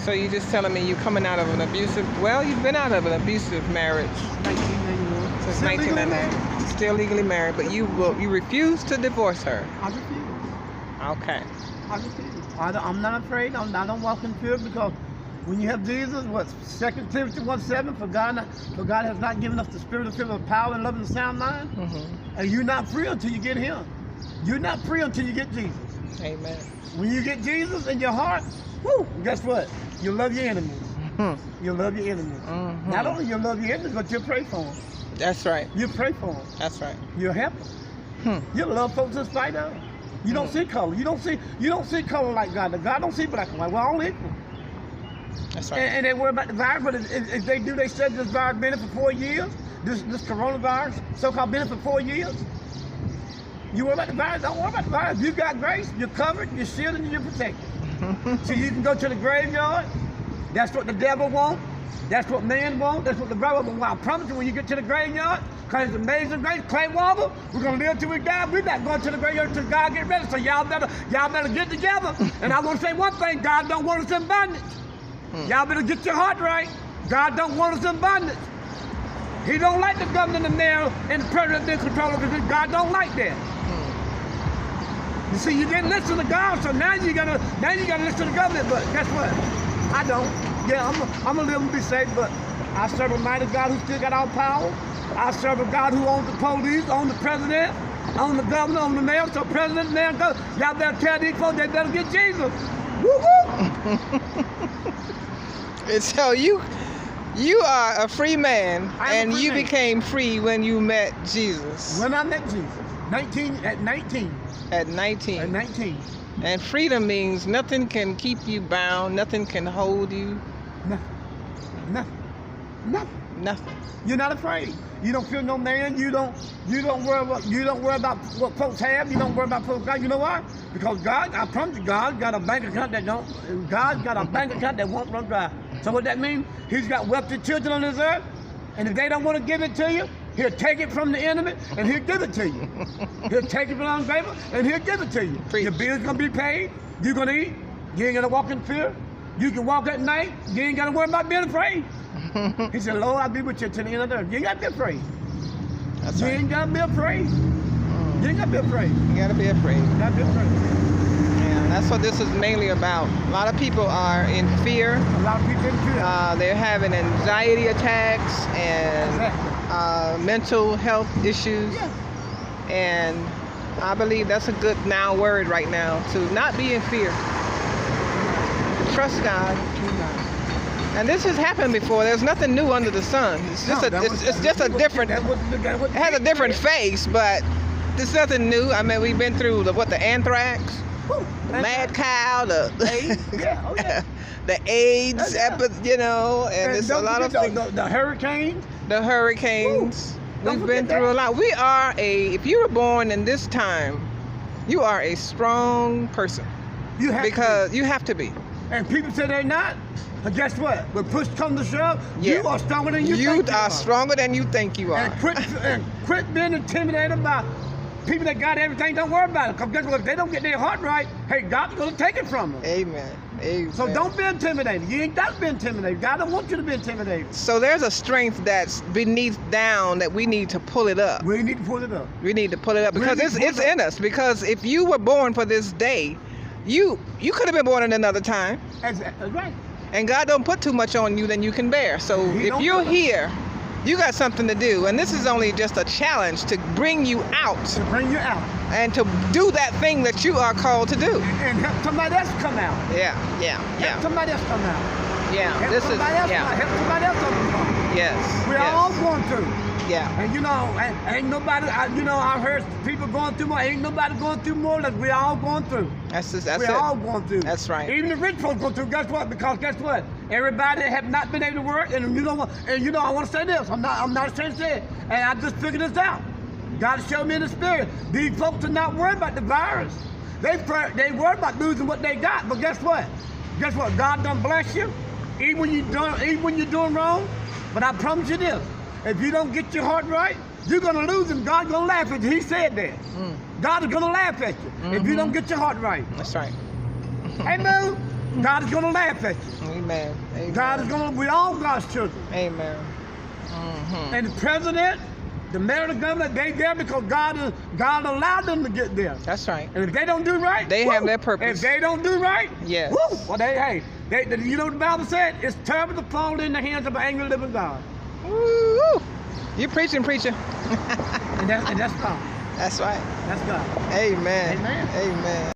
So you're just telling me you're coming out of an abusive, well, you've been out of an abusive marriage 1991. since Still legally 1991. married. Still legally married, but you refuse to divorce her. I refuse. Okay. I refuse. I'm not afraid. I don't walk in fear because when you have Jesus, what 2 Timothy 1:7, for God has not given us the spirit of fear, but power and love and sound mind. And you're not free until you get Him. You're not free until you get Jesus. Amen. When you get Jesus in your heart, whoo, guess what? You love your enemies. You love your enemies. Not only you love your enemies, but you pray for them. That's right. You pray for them. That's right. You help them. You love folks in spite of. You don't see color. You don't see color like God. God don't see black and white. We're all equal. That's right. And they worry about the virus, but if they said this virus been for 4 years, this coronavirus, so-called been for 4 years. You worry about the virus, don't worry about the virus. You got grace, you're covered, you're shielded, and you're protected. So you can go to the graveyard. That's what the devil wants. That's what man wants. That's what the brother wants. I promise you, when you get to the graveyard, because it's amazing grace, Clay Walker, we're going to live till we die. We're not going to the graveyard until God get ready. So y'all better get together. And I want to say one thing, God don't want us in bondage. Y'all better get your heart right. God don't want us in bondage. He don't like the governor, the mayor, and the president in control of it. God don't like that. You see, you didn't listen to God, so now you gotta listen to the government. But guess what? I don't. Yeah, I'm gonna live and be safe, but I serve a mighty God who still got all power. I serve a God who owns the police, owns the president, owns the governor, owns the mayor. So president, mayor, go. Y'all better tell these folks they better get Jesus. Woo woo. And so you are a free man, and you became free when you met Jesus. When I met Jesus, 19. At 19. At 19. And freedom means nothing can keep you bound, nothing can hold you. Nothing. You're not afraid. You don't feel no man. You don't worry about what folks have. You don't worry about folks got. You know why? Because God, I promise you, God got a bank account that won't run dry. So what that means? He's got wealthy children on this earth, and if they don't want to give it to you, He'll take it from the enemy and He'll give it to you. He'll take it from the ungrateful and He'll give it to you. Your bill's gonna be paid. You're gonna eat. You ain't gonna walk in fear. You can walk at night. You ain't gotta worry about being afraid. He said, Lord, I'll be with you till the end of the earth. You ain't gotta be afraid. That's you right. ain't gotta be afraid. You ain't gotta be afraid. You gotta be afraid. You gotta be afraid. And that's what this is mainly about. A lot of people are in fear. A lot of people in fear. They're having anxiety attacks and mental health issues. Yeah. And I believe that's a good word right now, to not be in fear. Trust God. And this has happened before. There's nothing new under the sun. It's just it has a different face, but there's nothing new. I mean, we've been through the anthrax, mad cow, the AIDS, and it's a lot of things. The hurricanes. The hurricanes. We've been through a lot. If you were born in this time, you are a strong person. You have to be. And people say they're not. But guess what? When push comes to shove, you are stronger than you think you are. You are stronger than you think you are. And quit being intimidated by people that got everything. Don't worry about it. Because guess what? If they don't get their heart right, hey, God's going to take it from them. Amen. Amen. So don't be intimidated. You ain't got to be intimidated. God don't want you to be intimidated. So there's a strength that's beneath down that we need to pull it up. We need to pull it up. We need to pull it up because it's in us. Because if you were born for this day, you could have been born at another time. That's right. And God don't put too much on you than you can bear. So if you're here, you got something to do. And this is only just a challenge to bring you out. To bring you out. And to do that thing that you are called to do. And help somebody else come out. Yeah. Help somebody else come out. Yeah. Help somebody else overcome. Yes. We're all going through. Yeah. And ain't nobody, I've heard people going through more. Ain't nobody going through more than we all going through. That's We're all going through. That's right. Even the rich folks go through. Guess what? Because guess what? Everybody have not been able to work. And I want to say this. I'm not ashamed to say it. And I just figured this out. God showed me in the spirit. These folks are not worried about the virus. They worried about losing what they got. But guess what? Guess what? God done bless you. Even when you're doing wrong. But I promise you this. If you don't get your heart right, you're going to lose and God's going to laugh at you. He said that. God is going to laugh at you if you don't get your heart right. That's right. Hey, Moo, God is going to laugh at you. Amen. Amen. God is going to, we all God's children. Amen. And the president, the mayor, the governor, they there because God allowed them to get there. That's right. And if they don't do right, they have their purpose. If they don't do right, yes. Woo, well, you know what the Bible said? It's terrible to fall in the hands of an angry living God. Woo! You preaching, preacher. and that's God. That's right. That's God. Amen. Amen. Amen.